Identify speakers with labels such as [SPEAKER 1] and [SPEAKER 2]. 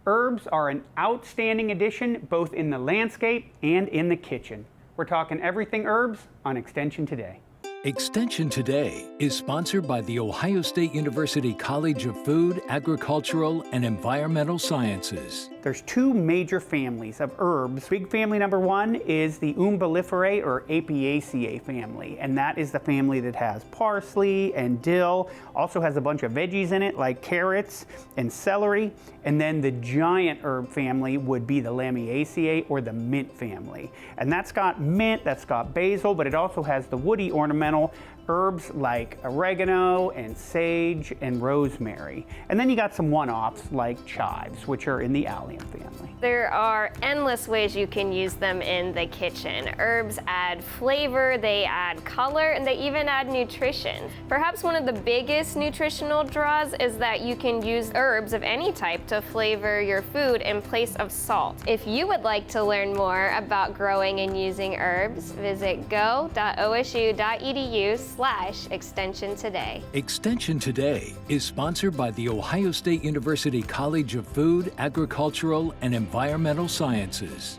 [SPEAKER 1] Herbs are an outstanding addition both in the landscape and in the kitchen. We're talking everything herbs on Extension Today.
[SPEAKER 2] Extension Today is sponsored by the Ohio State University College of Food, Agricultural, and Environmental Sciences.
[SPEAKER 1] There's two major families of herbs. Big family number one is the Umbelliferae or Apiaceae family, and that is the family that has parsley and dill, also has a bunch of veggies in it like carrots and celery, and then the giant herb family would be the Lamiaceae or the mint family. And that's got mint, that's got basil, but it also has the woody ornamental herbs like oregano and sage and rosemary. And then you got some one-offs like chives, which are in the allium family.
[SPEAKER 3] There are endless ways you can use them in the kitchen. Herbs add flavor, they add color, and they even add nutrition. Perhaps one of the biggest nutritional draws is that you can use herbs of any type to flavor your food in place of salt. If you would like to learn more about growing and using herbs, visit go.osu.edu/extension today.
[SPEAKER 2] Extension Today is sponsored by the Ohio State University College of Food, Agricultural, and Environmental Sciences.